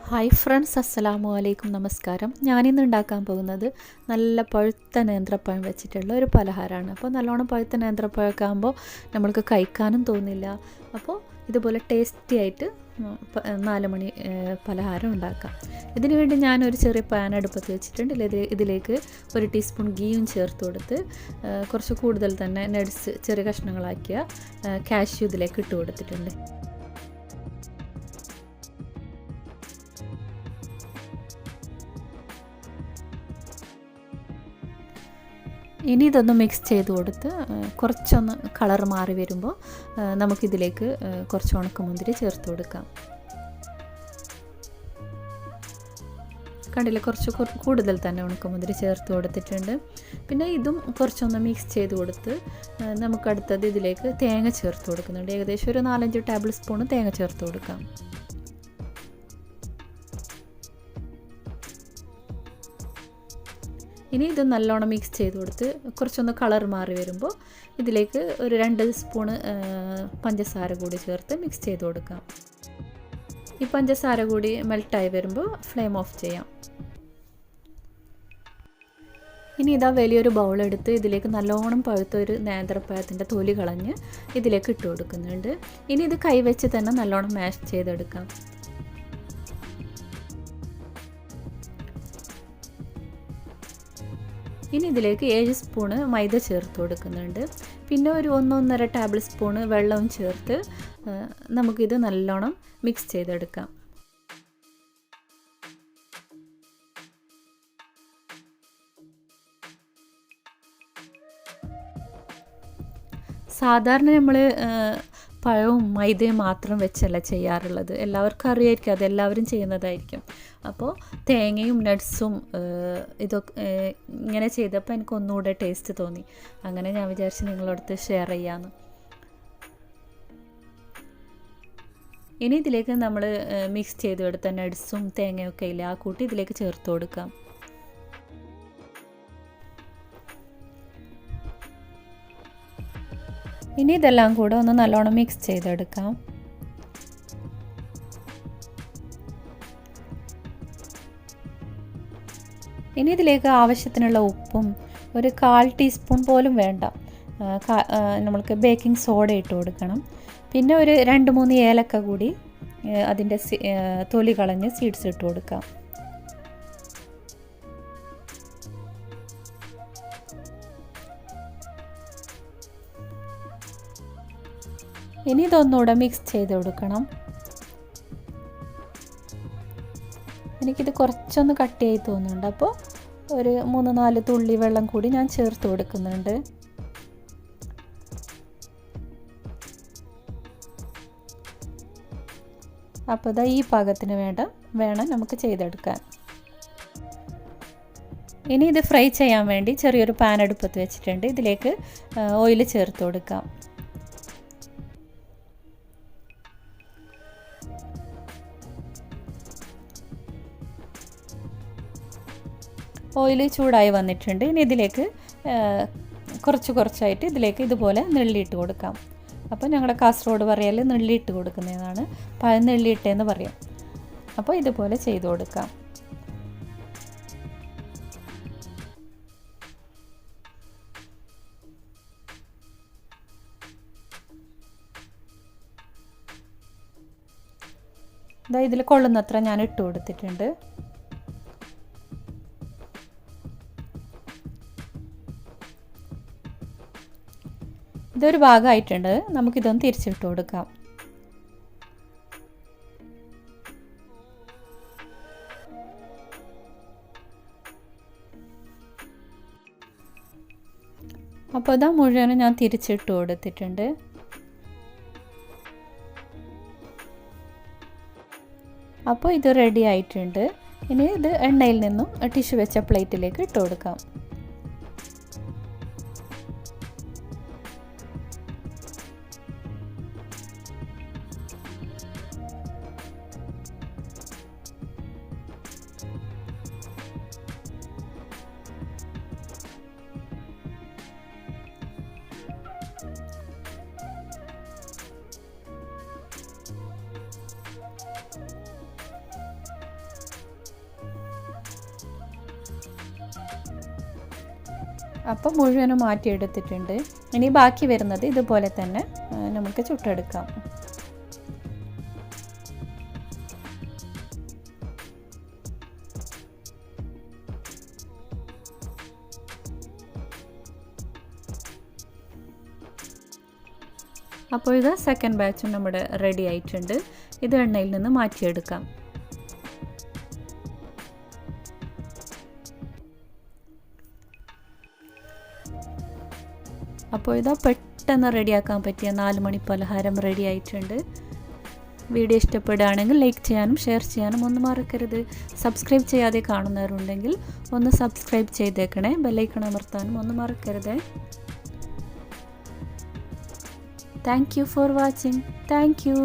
Hi friends, അസ്സലാമു അലൈക്കും, നമസ്കാരം. ഞാനിന്ന് ഉണ്ടാക്കാൻ പോകുന്നത് നല്ല പഴുത്ത നേന്ത്രപ്പഴം വെച്ചിട്ടുള്ള ഒരു പലഹാരമാണ്. അപ്പോൾ നല്ലോണം പഴുത്ത നേന്ത്രപ്പഴമൊക്കെ ആകുമ്പോൾ നമ്മൾക്ക് കഴിക്കാനും തോന്നില്ല. അപ്പോൾ ഇതുപോലെ ടേസ്റ്റി ആയിട്ട് 4 മണി പലഹാരം ഉണ്ടാക്കാം. ഇതിനു വേണ്ടി ഞാനൊരു ചെറിയ പാൻ അടുപ്പത്ത് വെച്ചിട്ടുണ്ട്. ഇതിലേക്ക് 1 ടീസ്പൂൺ ഗീയും ചേർത്ത് കൊടുത്ത് കുറച്ച് കൂടുതൽ തന്നെ നട്ട്സ് ചെറിയ കഷ്ണങ്ങളാക്കിയ കാഷ്യൂ ഇതിലേക്ക് ഇട്ട് കൊടുത്തിട്ടുണ്ട്. ഇനി ഇതൊന്ന് മിക്സ് ചെയ്ത് കൊടുത്ത് കുറച്ചൊന്ന് കളർ മാറി വരുമ്പോൾ നമുക്കിതിലേക്ക് കുറച്ച് ഉണക്കമുന്തിരി ചേർത്ത് കൊടുക്കാം. കണ്ടില്ലേ, കുറച്ച് കൂടുതൽ തന്നെ ഉണക്കമുന്തിരി ചേർത്ത് കൊടുത്തിട്ടുണ്ട്. പിന്നെ ഇതും കുറച്ചൊന്ന് മിക്സ് ചെയ്ത് കൊടുത്ത് നമുക്കടുത്തത് ഇതിലേക്ക് തേങ്ങ ചേർത്ത് കൊടുക്കുന്നുണ്ട്. ഏകദേശം ഒരു 4-5 ടേബിൾ സ്പൂൺ തേങ്ങ ചേർത്ത് കൊടുക്കാം. ഇനി ഇത് നല്ലോണം മിക്സ് ചെയ്ത് കൊടുത്ത് കുറച്ചൊന്ന് കളർ മാറി വരുമ്പോൾ ഇതിലേക്ക് ഒരു 2 സ്പൂണ് പഞ്ചസാര കൂടി ചേർത്ത് മിക്സ് ചെയ്ത് കൊടുക്കാം. ഈ പഞ്ചസാര കൂടി മെൽട്ടായി വരുമ്പോൾ ഫ്ലെയിം ഓഫ് ചെയ്യാം. ഇനി ഇതാ വലിയൊരു ബൗളെടുത്ത് ഇതിലേക്ക് നല്ലോണം പഴുത്തൊരു നേന്ത്രപ്പഴത്തിൻ്റെ തൊലി കളഞ്ഞ് ഇതിലേക്ക് ഇട്ട് കൊടുക്കുന്നുണ്ട്. ഇനി ഇത് കൈവച്ച് തന്നെ നല്ലോണം മാഷ് ചെയ്തെടുക്കാം. ഇനി ഇതിലേക്ക് 7 സ്പൂണ് മൈദ ചേർത്ത് കൊടുക്കുന്നുണ്ട്. പിന്നെ ഒരു 1-1.5 ടേബിൾ സ്പൂണ് വെള്ളവും ചേർത്ത് നമുക്കിത് നല്ലോണം മിക്സ് ചെയ്തെടുക്കാം. സാധാരണ നമ്മൾ പഴവും മൈദയും മാത്രം വെച്ചല്ല ചെയ്യാറുള്ളത്. എല്ലാവർക്കും അറിയായിരിക്കും, അതെല്ലാവരും ചെയ്യുന്നതായിരിക്കും. അപ്പോൾ തേങ്ങയും നട്ട്സും ഇതൊക്കെ ഇങ്ങനെ ചെയ്തപ്പോൾ എനിക്ക് ഒന്നുകൂടെ ടേസ്റ്റ് തോന്നി. അങ്ങനെ ഞാൻ വിചാരിച്ച് നിങ്ങളടുത്ത് ഷെയർ ചെയ്യാമെന്ന്. ഇനി ഇതിലേക്ക് നമ്മൾ മിക്സ് ചെയ്തെടുത്ത നട്ട്സും തേങ്ങയൊക്കെ ഇല്ല ആ കൂട്ടി ഇതിലേക്ക് ചേർത്ത് കൊടുക്കാം. ഇനി ഇതെല്ലാം കൂടെ ഒന്ന് നല്ലോണം മിക്സ് ചെയ്തെടുക്കാം. ഇനി ഇതിലേക്ക് ആവശ്യത്തിനുള്ള ഉപ്പും ഒരു 1/4 ടീസ്പൂൺ പോലും വേണ്ട നമ്മൾക്ക് ബേക്കിംഗ് സോഡ ഇട്ട് കൊടുക്കണം. പിന്നെ ഒരു 2-3 ഏലക്ക കൂടി അതിൻ്റെ തൊലി കളഞ്ഞ് സീഡ്സ് ഇട്ട് കൊടുക്കാം. ഇനി ഇതൊന്നുകൂടെ മിക്സ് ചെയ്ത് കൊടുക്കണം. എനിക്കിത് കുറച്ചൊന്ന് കട്ടിയായി തോന്നുന്നുണ്ട്. അപ്പോൾ ഒരു 3-4 തുള്ളി വെള്ളം കൂടി ഞാൻ ചേർത്ത് കൊടുക്കുന്നുണ്ട്. അപ്പോൾ ഇതാ ഈ പാകത്തിന് വേണം നമുക്ക് ചെയ്തെടുക്കാൻ. ഇനി ഇത് ഫ്രൈ ചെയ്യാൻ വേണ്ടി ചെറിയൊരു പാൻ അടുപ്പത്ത് വെച്ചിട്ടുണ്ട്. ഇതിലേക്ക് ഓയിൽ ചേർത്ത് കൊടുക്കാം. ഓയിൽ ചൂടായി വന്നിട്ടുണ്ട്. ഇനി ഇതിലേക്ക് കുറച്ചായിട്ട് ഇതിലേക്ക് ഇതുപോലെ നെള്ളിയിട്ട് കൊടുക്കാം. അപ്പോൾ ഞങ്ങളുടെ കാസർഗോഡ് പറയൽ നെള്ളിയിട്ട് കൊടുക്കുന്നതാണ്, പഴനെള്ളിയിട്ടെന്ന് പറയും. അപ്പോൾ ഇതുപോലെ ചെയ്ത് കൊടുക്കാം. ഇതാ ഇതിൽ കൊള്ളുന്നത്ര ഞാൻ ഇട്ട് കൊടുത്തിട്ടുണ്ട്. ഇതൊരു ഭാഗമായിട്ടുണ്ട്. നമുക്കിതൊന്ന് തിരിച്ചിട്ട് കൊടുക്കാം. അപ്പോൾ ഇതാ മുഴുവനും ഞാൻ തിരിച്ചിട്ട് കൊടുത്തിട്ടുണ്ട്. അപ്പോൾ ഇത് റെഡി ആയിട്ടുണ്ട്. ഇനി ഇത് എണ്ണയിൽ നിന്നും ടിഷ്യൂ വെച്ച പ്ലേറ്റിലേക്ക് ഇട്ട് കൊടുക്കാം. അപ്പോൾ മുഴുവനും മാറ്റിയെടുത്തിട്ടുണ്ട്. ഇനി ബാക്കി വരുന്നത് ഇതുപോലെ തന്നെ നമുക്ക് ചുട്ടെടുക്കാം. അപ്പോൾ ഇത് സെക്കൻഡ് ബാച്ചും നമ്മുടെ റെഡി ആയിട്ടുണ്ട്. ഇത് എണ്ണയിൽ നിന്ന് മാറ്റിയെടുക്കാം. അപ്പോൾ ഇതാ പെട്ടെന്ന് റെഡിയാക്കാൻ പറ്റിയ 4 മണി പലഹാരം റെഡി ആയിട്ടുണ്ട്. വീഡിയോ ഇഷ്ടപ്പെടുകയാണെങ്കിൽ ലൈക്ക് ചെയ്യാനും ഷെയർ ചെയ്യാനും ഒന്നും മറക്കരുത്. സബ്സ്ക്രൈബ് ചെയ്യാതെ കാണുന്നവരുണ്ടെങ്കിൽ ഒന്ന് സബ്സ്ക്രൈബ് ചെയ്തേക്കണേ. ബെല്ലൈക്കൺ അമർത്താനും ഒന്നും മറക്കരുത്. Thank you for watching. Thank you.